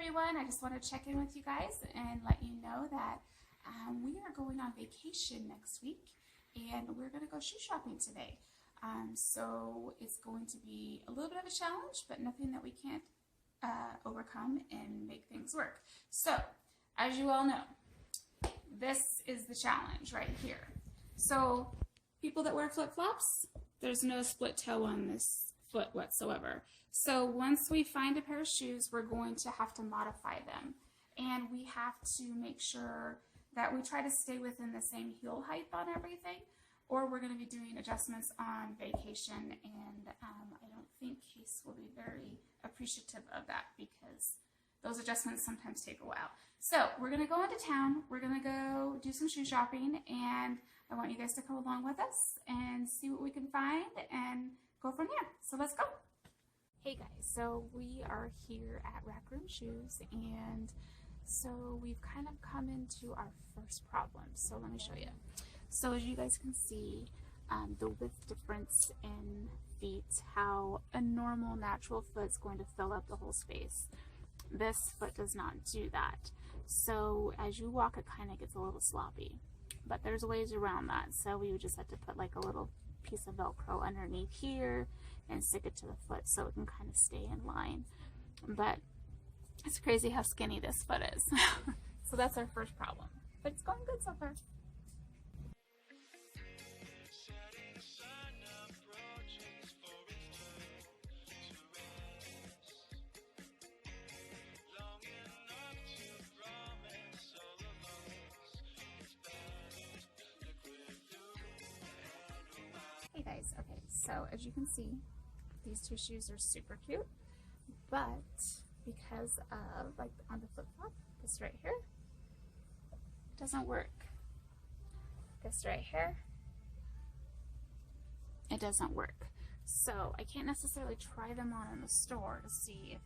everyone. I just want to check in with you guys and let you know that we are going on vacation next week and we're going to go shoe shopping today. So it's going to be a little bit of a challenge, but nothing that we can't overcome and make things work. So as you all know, this is the challenge right here. So people that wear flip-flops, there's no split toe on this foot whatsoever. So once we find a pair of shoes, we're going to have to modify them. And we have to make sure that we try to stay within the same heel height on everything, or we're going to be doing adjustments on vacation, and I don't think Case will be very appreciative of that because those adjustments sometimes take a while. So we're going to go into town, we're going to go do some shoe shopping, and I want you guys to come along with us and see what we can find and go from there. So let's go. Hey guys, so we are here at Rack Room Shoes, and so we've kind of come into our first problem. So let me show you. So as you guys can see, the width difference in feet, how a normal natural foot is going to fill up the whole space. This foot does not do that. So as you walk, it kind of gets a little sloppy, but there's ways around that. So we would just have to put like a little piece of Velcro underneath here and stick it to the foot so it can kind of stay in line. But it's crazy how skinny this foot is. So that's our first problem, but it's going good so far. Hey guys, okay, so as you can see, these two shoes are super cute, but because of, like, on the flip-flop, this right here, doesn't work. This right here, it doesn't work. So I can't necessarily try them on in the store to see if,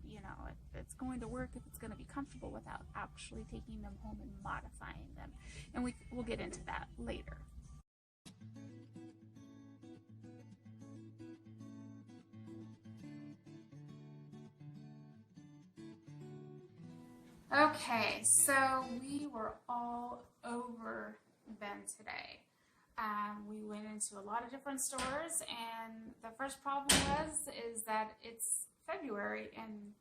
you know, if it's going to work, if it's going to be comfortable without actually taking them home and modifying them. And we'll get into that later. Okay, so we were all over them today. We went into a lot of different stores, and the first problem is that it's February and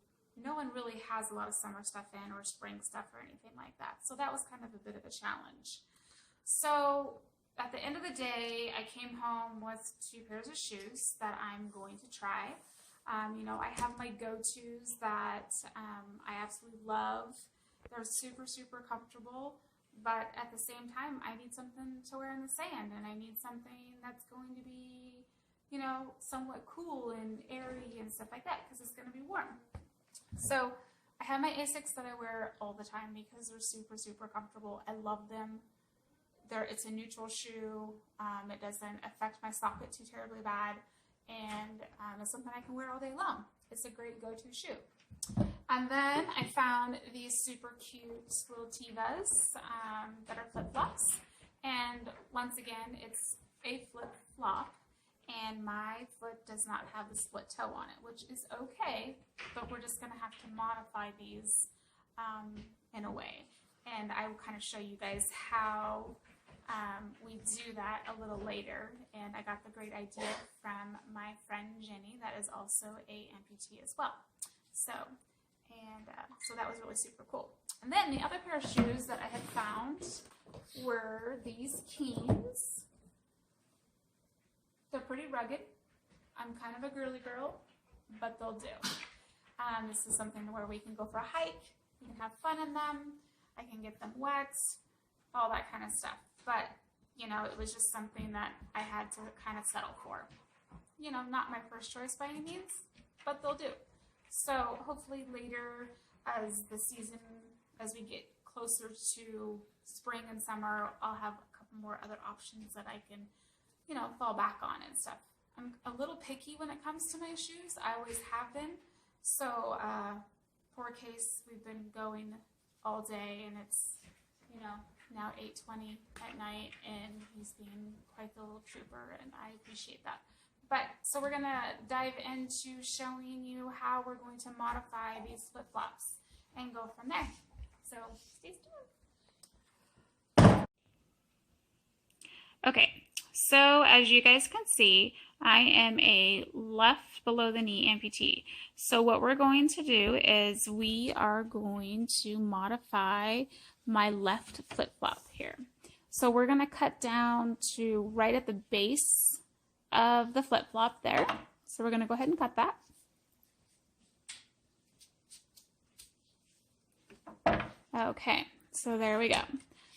no one really has a lot of summer stuff in or spring stuff or anything like that. So that was kind of a bit of a challenge. So at the end of the day, I came home with two pairs of shoes that I'm going to try. You know, I have my go-tos that I absolutely love. They're super, super comfortable, but at the same time, I need something to wear in the sand, and I need something that's going to be, you know, somewhat cool and airy and stuff like that, because it's going to be warm. So I have my Asics that I wear all the time because they're super, super comfortable. I love them. It's a neutral shoe. It doesn't affect my socket too terribly bad. And it's something I can wear all day long. It's a great go-to shoe. And then I found these super cute little Tevas that are flip-flops. And once again, it's a flip-flop, and my foot does not have the split toe on it, which is okay, but we're just going to have to modify these in a way. And I will kind of show you guys how we do that a little later. And I got the great idea from my friend Jenny, that is also a amputee as well. So that was really super cool. And then the other pair of shoes that I had found were these Keens. They're pretty rugged. I'm kind of a girly girl, but they'll do. This is something where we can go for a hike, we can have fun in them, I can get them wet, all that kind of stuff. But, you know, it was just something that I had to kind of settle for. You know, not my first choice by any means, but they'll do. So hopefully later, as we get closer to spring and summer, I'll have a couple more other options that I can, you know, fall back on and stuff. I'm a little picky when it comes to my shoes. I always have been. So poor Case, we've been going all day, and it's, you know, now 8:20 at night, and he's being quite the little trooper, and I appreciate that. But so we're gonna dive into showing you how we're going to modify these flip-flops. and go from there. So stay tuned. Okay, so as you guys can see, I am a left below the knee amputee. So what we're going to do is we are going to modify my left flip-flop here. So we're going to cut down to right at the base of the flip-flop there. So we're going to go ahead and cut that. Okay, so there we go.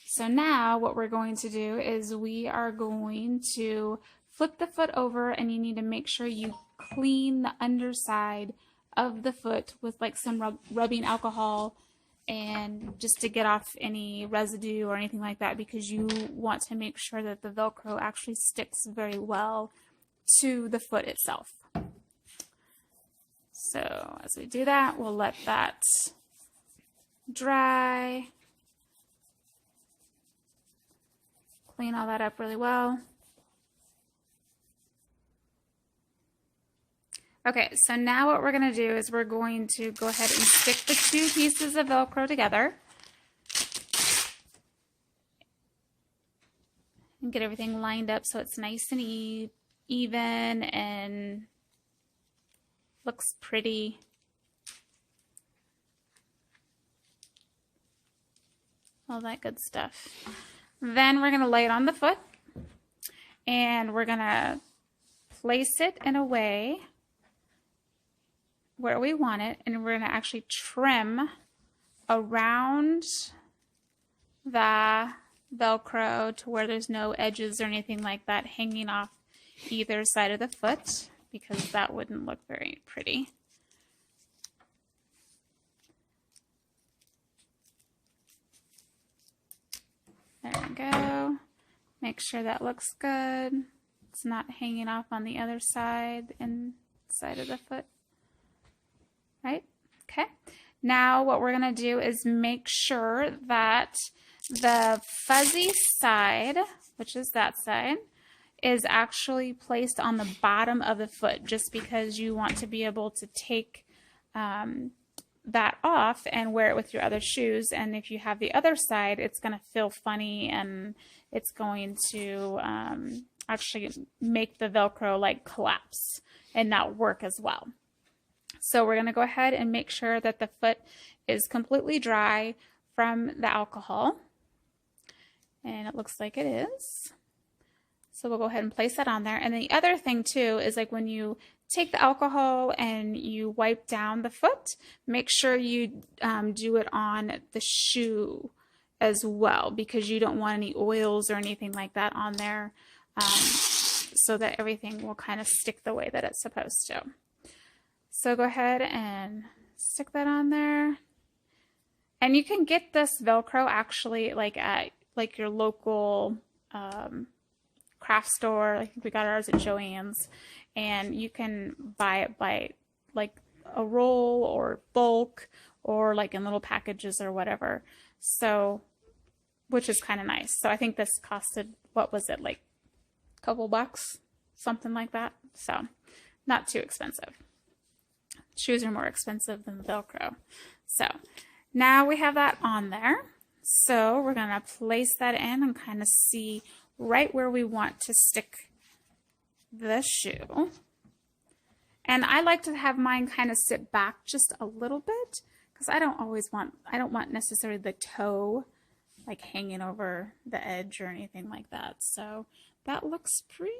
So now what we're going to do is we are going to flip the foot over, and you need to make sure you clean the underside of the foot with like some rubbing alcohol, and just to get off any residue or anything like that, because you want to make sure that the Velcro actually sticks very well to the foot itself. So as we do that, we'll let that dry. Clean all that up really well. Okay, so now what we're going to do is we're going to go ahead and stick the two pieces of Velcro together and get everything lined up so it's nice and even and looks pretty. All that good stuff. Then we're going to lay it on the foot, and we're going to place it in a way where we want it, and we're going to actually trim around the Velcro to where there's no edges or anything like that hanging off either side of the foot, because that wouldn't look very pretty. There we go. Make sure that looks good. It's not hanging off on the other side, the inside of the foot. Right? Okay. Now what we're going to do is make sure that the fuzzy side, which is that side, is actually placed on the bottom of the foot, just because you want to be able to take that off and wear it with your other shoes. And if you have the other side, it's going to feel funny, and it's going to actually make the Velcro like collapse and not work as well. So we're going to go ahead and make sure that the foot is completely dry from the alcohol, and it looks like it is. So we'll go ahead and place that on there. And the other thing too is, like, when you take the alcohol and you wipe down the foot, make sure you do it on the shoe as well, because you don't want any oils or anything like that on there, so that everything will kind of stick the way that it's supposed to. So go ahead and stick that on there. And you can get this Velcro actually like at like your local craft store. I think we got ours at Joann's, and you can buy it by like a roll or bulk, or like in little packages or whatever. So, which is kind of nice. So I think this costed, what was it, like a couple bucks, something like that. So not too expensive. Shoes are more expensive than the Velcro. So now we have that on there. So we're going to place that in and kind of see right where we want to stick the shoe. And I like to have mine kind of sit back just a little bit, because I don't want necessarily the toe like hanging over the edge or anything like that. So that looks pretty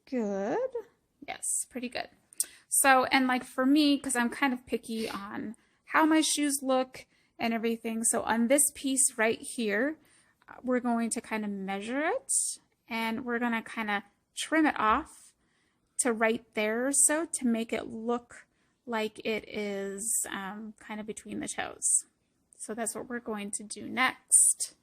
good. Yes, pretty good. So, and like for me, because I'm kind of picky on how my shoes look and everything, so on this piece right here, we're going to kind of measure it, and we're going to kind of trim it off to right there or so, to make it look like it is kind of between the toes. So that's what we're going to do next.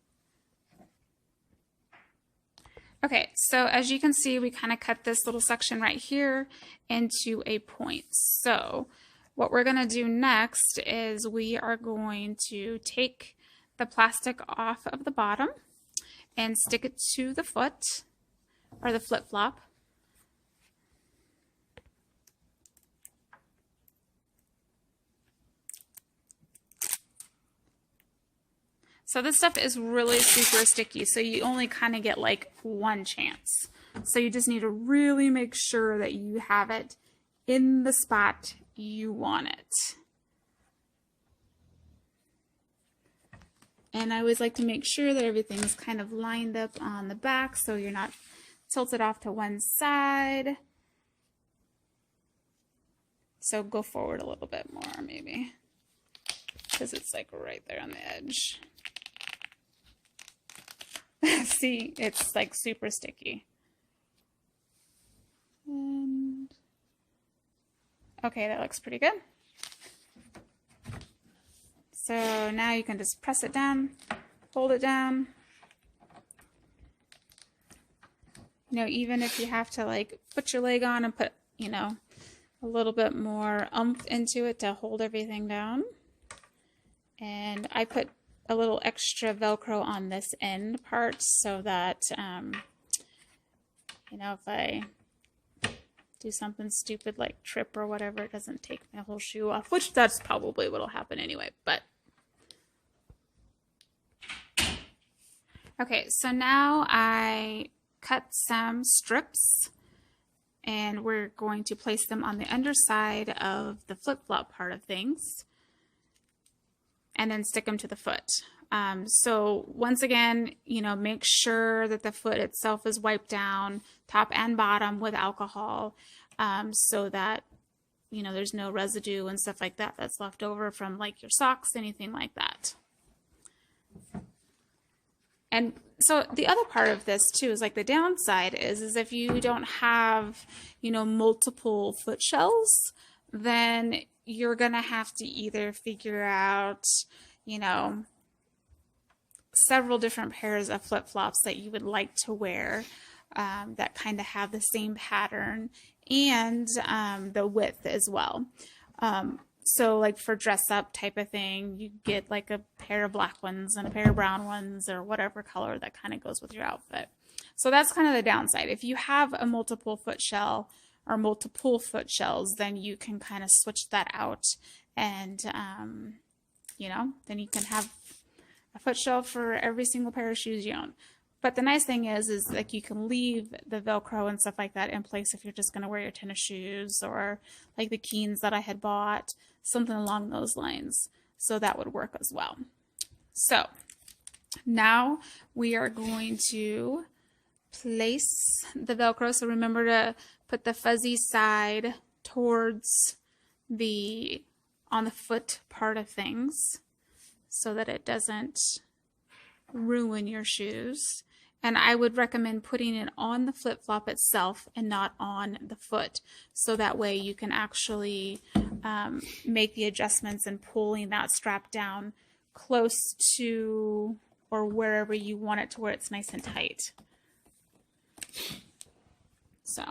Okay, so as you can see, we kind of cut this little section right here into a point. So what we're going to do next is we are going to take the plastic off of the bottom and stick it to the foot, or the flip-flop. So this stuff is really super sticky, so you only kind of get like one chance. So you just need to really make sure that you have it in the spot you want it. And I always like to make sure that everything is kind of lined up on the back so you're not tilted off to one side. So go forward a little bit more maybe, because it's like right there on the edge. See, it's like super sticky. And okay, that looks pretty good. So now you can just press it down, hold it down. You know, even if you have to like put your leg on and put, you know, a little bit more oomph into it to hold everything down. And I put a little extra Velcro on this end part so that, you know, if I do something stupid like trip or whatever, it doesn't take my whole shoe off, which that's probably what'll happen anyway, but. Okay, so now I cut some strips and we're going to place them on the underside of the flip-flop part of things and then stick them to the foot. So once again, you know, make sure that the foot itself is wiped down, top and bottom, with alcohol, so that, you know, there's no residue and stuff like that that's left over from like your socks, anything like that. And so the other part of this too is like the downside is if you don't have, you know, multiple foot shells, then you're gonna have to either figure out, you know, several different pairs of flip-flops that you would like to wear that kind of have the same pattern and the width as well. So like for dress up type of thing, you get like a pair of black ones and a pair of brown ones or whatever color that kind of goes with your outfit. So that's kind of the downside. If you have a multiple foot shell or multiple foot shells, then you can kind of switch that out and, you know, then you can have a foot shell for every single pair of shoes you own. But the nice thing is like you can leave the Velcro and stuff like that in place if you're just going to wear your tennis shoes or like the Keens that I had bought, something along those lines. So that would work as well. So now we are going to place the Velcro. So remember to put the fuzzy side towards on the foot part of things so that it doesn't ruin your shoes. And I would recommend putting it on the flip-flop itself and not on the foot. So that way you can actually make the adjustments and pulling that strap down close to or wherever you want it to where it's nice and tight. So.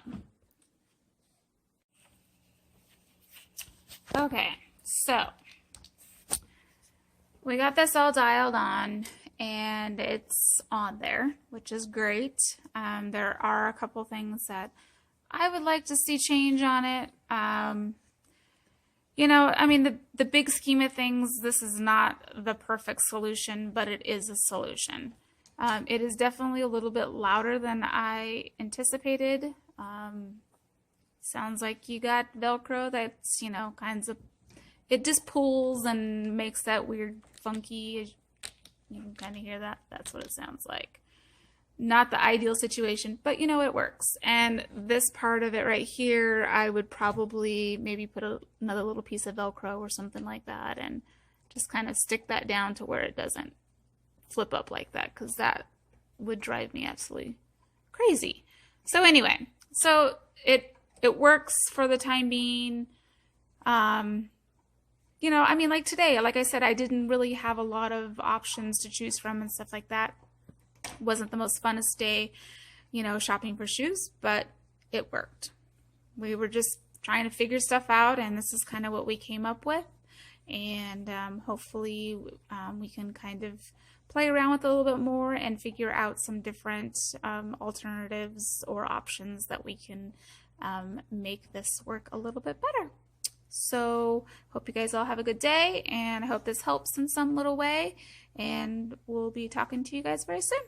Okay, so we got this all dialed on. And it's on there, which is great. There are a couple things that I would like to see change on it. You know, I mean, the big scheme of things, this is not the perfect solution, but it is a solution. It is definitely a little bit louder than I anticipated. Sounds like you got Velcro that's, you know, it just pulls and makes that weird funky. You can kind of hear that. That's what it sounds like. Not the ideal situation, but you know, it works. And this part of it right here, I would probably maybe put another little piece of Velcro or something like that and just kind of stick that down to where it doesn't flip up like that, because that would drive me absolutely crazy. So anyway, so it works for the time being. You know, I mean, like today, like I said, I didn't really have a lot of options to choose from and stuff like that. Wasn't the most funnest day, you know, shopping for shoes, but it worked. We were just trying to figure stuff out, and this is kind of what we came up with. And hopefully we can kind of play around with it a little bit more and figure out some different alternatives or options that we can make this work a little bit better. So hope you guys all have a good day, and I hope this helps in some little way, and we'll be talking to you guys very soon.